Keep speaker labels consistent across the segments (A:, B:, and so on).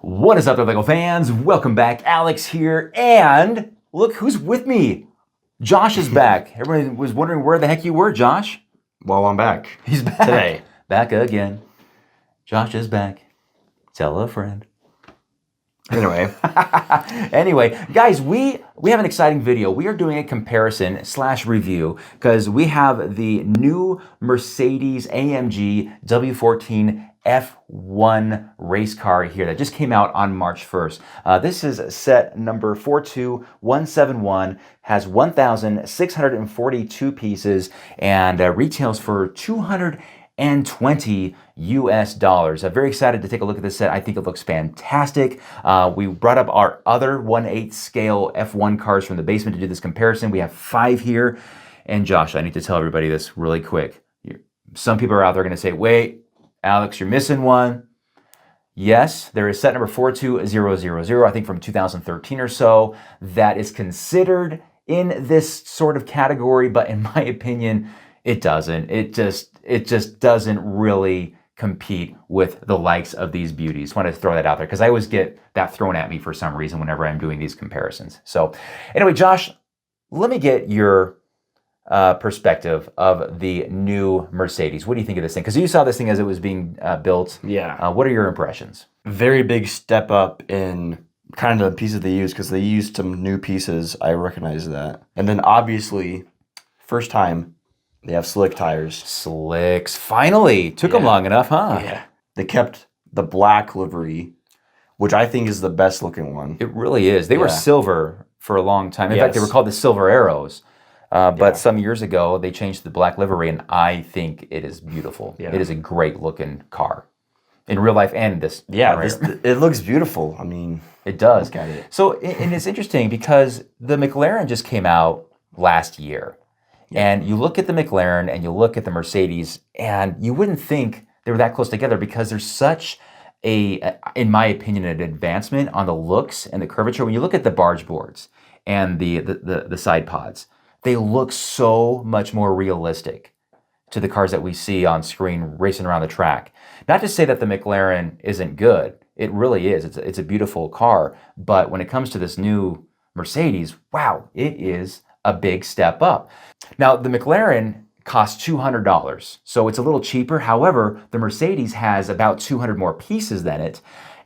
A: What is up there, LEGO fans? Welcome back. Alex here, and look who's with me. Josh is back. Everybody was wondering where the heck you were, Josh.
B: Well, I'm back.
A: He's back.
B: Today.
A: Back again. Josh is back. Tell a friend.
B: Anyway.
A: Anyway, guys, we have an exciting video. We are doing a comparison / review because we have the new Mercedes AMG W14 F1 race car here that just came out on March 1st. This is set number 42171, has 1,642 pieces, and retails for $220 US. I'm very excited to take a look at this set. I think it looks fantastic. We brought up our other 1/8 scale F1 cars from the basement to do this comparison. We have 5 here. And Josh, I need to tell everybody this really quick. Some people are out there going to say, wait, Alex, you're missing one. Yes, there is set number 42000, I think from 2013 or so, that is considered in this sort of category, but in my opinion, it doesn't. It just doesn't really compete with the likes of these beauties. Want to throw that out there because I always get that thrown at me for some reason whenever I'm doing these comparisons. So anyway, Josh, let me get your perspective of the new Mercedes. What do you think of this thing? Because you saw this thing as it was being built.
B: Yeah.
A: What are your impressions?
B: Very big step up in kind of the pieces they used because they used some new pieces. I recognize that. And then obviously, first time, they have slick tires.
A: Slicks. Finally. Took them long enough, huh?
B: Yeah. They kept the black livery, which I think is the best looking one.
A: It really is. They were silver for a long time. In fact, they were called the Silver Arrows. But some years ago, they changed the black livery, and I think it is beautiful. Yeah. It is a great looking car. In real life and this.
B: Yeah, it looks beautiful. I mean,
A: it does.
B: Look at it.
A: So, and it's interesting because the McLaren just came out last year. And you look at the McLaren and you look at the Mercedes, and you wouldn't think they were that close together because there's such in my opinion, an advancement on the looks and the curvature. When you look at the barge boards and the side pods, they look so much more realistic to the cars that we see on screen racing around the track. Not to say that the McLaren isn't good. It really is. It's a beautiful car. But when it comes to this new Mercedes, wow, it is a big step up. Now, the McLaren costs $200, so it's a little cheaper. However, the Mercedes has about 200 more pieces than it.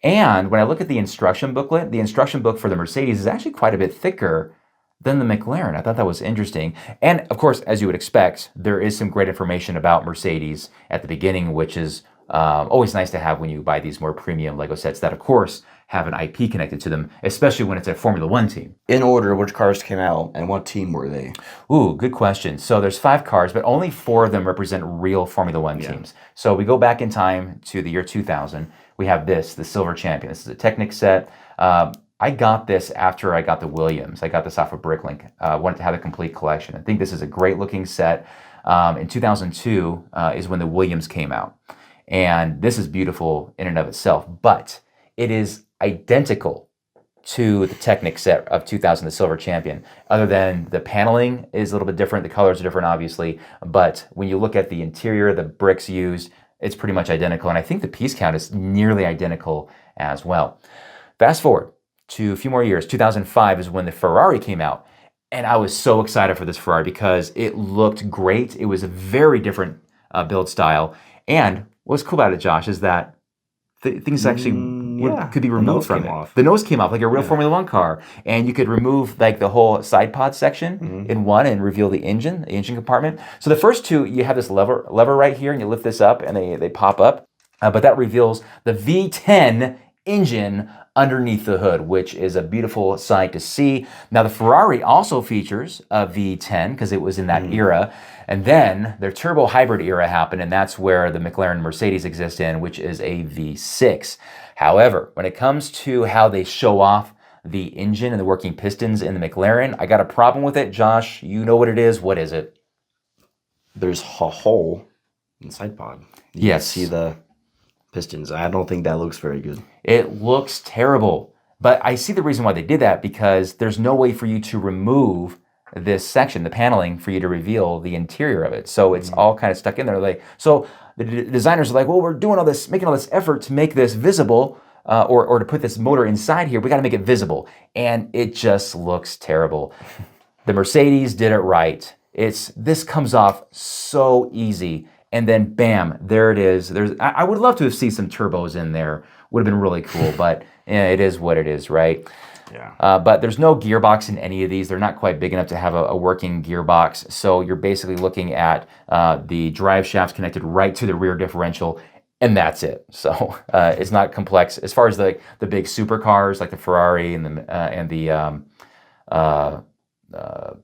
A: And when I look at the instruction booklet, the instruction book for the Mercedes is actually quite a bit thicker than the McLaren. I thought that was interesting. And of course, as you would expect, there is some great information about Mercedes at the beginning, which is always nice to have when you buy these more premium Lego sets that, of course, have an IP connected to them, especially when it's a Formula One team.
B: In order, which cars came out and what team were they?
A: Ooh, good question. So there's 5 cars, but only 4 of them represent real Formula One teams. So we go back in time to the year 2000. We have this, the Silver Champion. This is a Technic set. I got this after I got the Williams. I got this off of Bricklink. I wanted to have a complete collection. I think this is a great looking set. In 2002 is when the Williams came out. And this is beautiful in and of itself, but it is identical to the Technic set of 2000, the Silver Champion, other than the paneling is a little bit different, the colors are different, obviously, but when you look at the interior, the bricks used, it's pretty much identical, and I think the piece count is nearly identical as well. Fast forward to a few more years, 2005 is when the Ferrari came out, and I was so excited for this Ferrari because it looked great. It was a very different build style, and what's cool about it, Josh, is that things actually could be removed from it. The nose came off like a real Formula One car, and you could remove like the whole side pod section in one and reveal the engine compartment. So the first 2, you have this lever right here, and you lift this up, and they pop up. But that reveals the V10 engine underneath the hood, which is a beautiful sight to see. Now, the Ferrari also features a V10 because it was in that era. And then their turbo hybrid era happened, and that's where the McLaren Mercedes exists in, which is a V6. However, when it comes to how they show off the engine and the working pistons in the McLaren, I got a problem with it. Josh, you know what it is. What is it?
B: There's a hole in the side pod. You can see the pistons. I don't think that looks very good.
A: It looks terrible. But I see the reason why they did that, because there's no way for you to remove this section, the paneling, for you to reveal the interior of it. So it's all kind of stuck in there. So the designers are like, well, we're doing all this, making all this effort to make this visible. or to put this motor inside here, we got to make it visible. And it just looks terrible. The Mercedes did it right. This comes off so easy. And then bam, there it is. I would love to have seen some turbos in there. Would have been really cool, but it is what it is, right?
B: Yeah.
A: But there's no gearbox in any of these. They're not quite big enough to have a working gearbox. So you're basically looking at the drive shafts connected right to the rear differential, and that's it. So it's not complex. As far as the big supercars like the Ferrari and the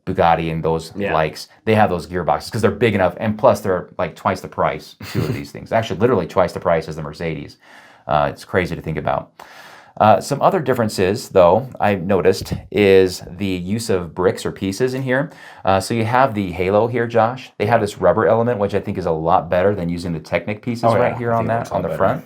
A: Bugatti and those likes, they have those gearboxes because they're big enough, and plus they're like twice the price. Two of these things, actually, literally twice the price as the Mercedes. It's crazy to think about. Some other differences, though, I've noticed is the use of bricks or pieces in here. So you have the halo here, Josh. They have this rubber element, which I think is a lot better than using the Technic pieces right here on the front.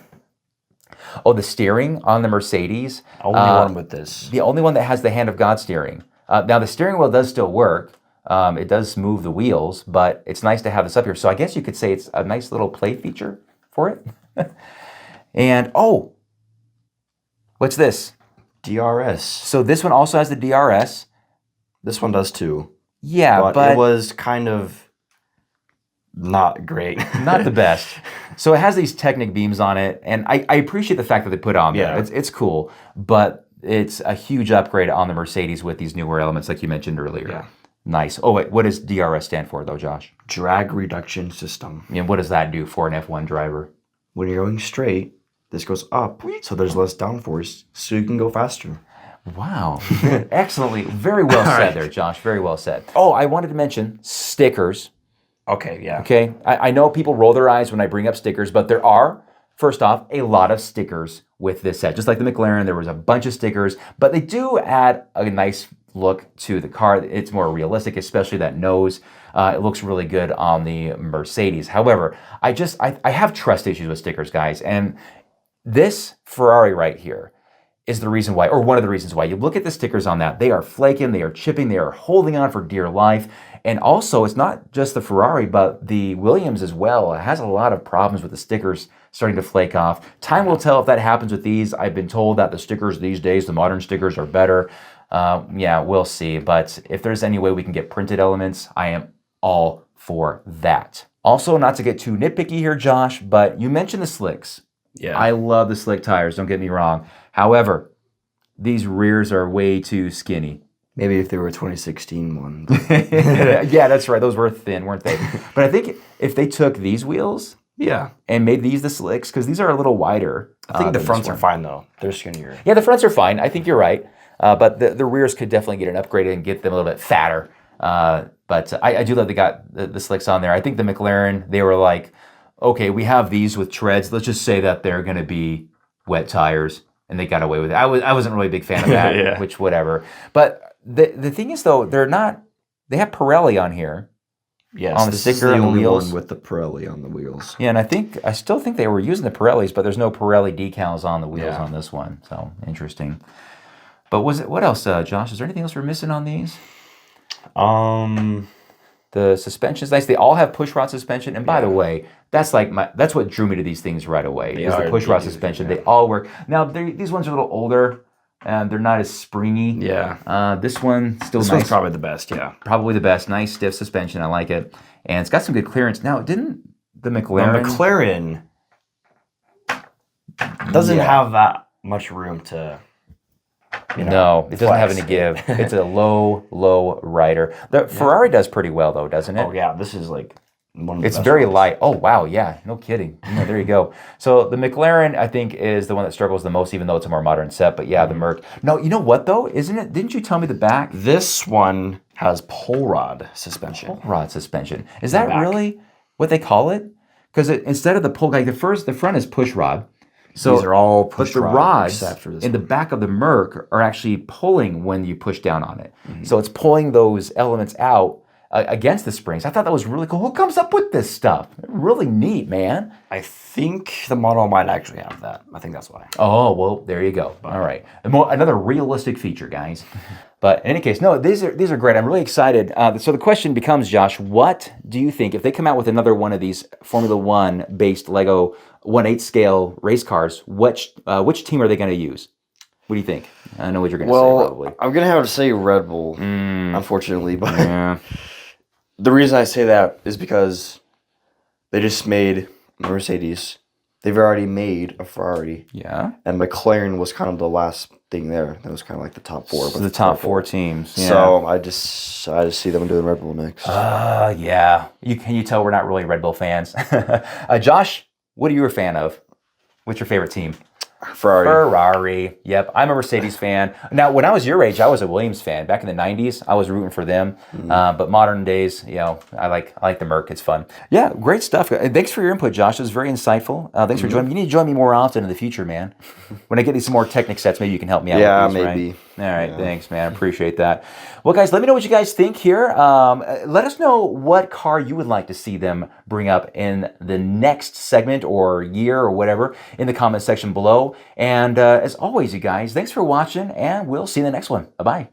A: Oh, the steering on the Mercedes.
B: Only one with this.
A: The only one that has the hand of God steering. Now, the steering wheel does still work. It does move the wheels, but it's nice to have this up here. So I guess you could say it's a nice little play feature for it. And, oh, what's this?
B: DRS.
A: So this one also has the DRS.
B: This one does too.
A: Yeah,
B: but it was kind of not great.
A: Not the best. So it has these Technic beams on it, and I appreciate the fact that they put it on there.
B: Yeah.
A: It's cool, but it's a huge upgrade on the Mercedes with these newer elements like you mentioned earlier.
B: Yeah.
A: Nice. Oh, wait, what does DRS stand for, though, Josh?
B: Drag reduction system.
A: And what does that do for an F1 driver?
B: When you're going straight, this goes up, so there's less downforce, so you can go faster.
A: Wow. Excellently. Very well said there, Josh. Very well said. Oh, I wanted to mention stickers.
B: Okay, yeah.
A: Okay. I know people roll their eyes when I bring up stickers, but there are, first off, a lot of stickers with this set. Just like the McLaren, there was a bunch of stickers, but they do add a nice look to the car. It's more realistic, especially that nose. It looks really good on the Mercedes. However, I have trust issues with stickers, guys, and this Ferrari right here is the reason why, or one of the reasons why. You look at the stickers on that, they are flaking, they are chipping, they are holding on for dear life. And also, it's not just the Ferrari, but the Williams as well. It has a lot of problems with the stickers starting to flake off. Time will tell if that happens with these. I've been told that the stickers these days, the modern stickers, are better. Yeah, we'll see. But if there's any way we can get printed elements, I am all for that. Also, not to get too nitpicky here, Josh, but you mentioned the slicks.
B: Yeah.
A: I love the slick tires, don't get me wrong. However, these rears are way too skinny.
B: Maybe if they were 2016 ones.
A: Yeah, that's right. Those were thin, weren't they? But I think if they took these wheels and made these the slicks, because these are a little wider.
B: I think the fronts are fine, though. They're skinnier.
A: Yeah, the fronts are fine. I think you're right. But the rears could definitely get an upgrade and get them a little bit fatter. But I do love they got the slicks on there. I think the McLaren, they were like, okay, we have these with treads. Let's just say that they're going to be wet tires, and they got away with it. I wasn't really a big fan of that, which whatever. But the thing is, though, they're not. They have Pirelli on here.
B: Yes,
A: on the sticker and the wheels.
B: One with the Pirelli on the wheels.
A: Yeah, and I still think they were using the Pirellis, but there's no Pirelli decals on the wheels on this one. So interesting. But what else, Josh? Is there anything else we're missing on these? The suspension's nice. They all have push rod suspension. And by the way, that's what drew me to these things right away. Is the push rod suspension. They all work. Now these ones are a little older and they're not as springy.
B: Yeah.
A: This one still
B: this
A: nice.
B: One's probably the best. Yeah.
A: Probably the best. Nice stiff suspension. I like it, and it's got some good clearance. Now, didn't the McLaren?
B: The McLaren doesn't have that much room to.
A: No, it doesn't have any give. It's a low rider. The Ferrari does pretty well, though, doesn't it?
B: Oh, yeah. This is like one of the
A: It's
B: best
A: very
B: ones.
A: light. Oh, wow. Yeah, no kidding. Yeah, there you go. So the McLaren, I think, is the one that struggles the most, even though it's a more modern set. But yeah, the Merc. No, you know what, though? Isn't it? Didn't you tell me the back?
B: This one has pull rod suspension.
A: Pull rod suspension. Is that really what they call it? Because instead of the pull, like the front is push rod. So,
B: these are all push
A: but the rods
B: in
A: the back of the Merc are actually pulling when you push down on it. So it's pulling those elements out against the springs. I thought that was really cool. Who comes up with this stuff? Really neat, man.
B: I think the model might actually have that. I think that's why.
A: Oh, well, there you go. All right. Another realistic feature, guys. But in any case, no, these are great. I'm really excited. So the question becomes, Josh, what do you think, if they come out with another one of these Formula One based Lego 1/8 scale race cars, which team are they going to use? What do you think? I know what you're going to say, probably.
B: I'm going to have to say Red Bull, unfortunately. But the reason I say that is because they just made Mercedes. They've already made a Ferrari.
A: Yeah.
B: And McLaren was kind of the last thing there. That was kind of like the top four.
A: So the top four teams. Yeah.
B: So I just see them doing Red Bull next.
A: Yeah. Can you tell we're not really Red Bull fans? Josh, what are you a fan of? What's your favorite team? Ferrari. Yep. I'm a Mercedes fan. Now, when I was your age, I was a Williams fan. Back in the 90s, I was rooting for them. But modern days, I like the Merc. It's fun. Yeah, great stuff. Thanks for your input, Josh. It was very insightful. Thanks for joining me. You need to join me more often in the future, man. When I get these some more Technic sets, maybe you can help me out with these,
B: maybe.
A: Right? All right, thanks, man. I appreciate that. Well, guys, let me know what you guys think here. Let us know what car you would like to see them bring up in the next segment or year or whatever in the comment section below. And as always, you guys, thanks for watching, and we'll see you in the next one. Bye-bye.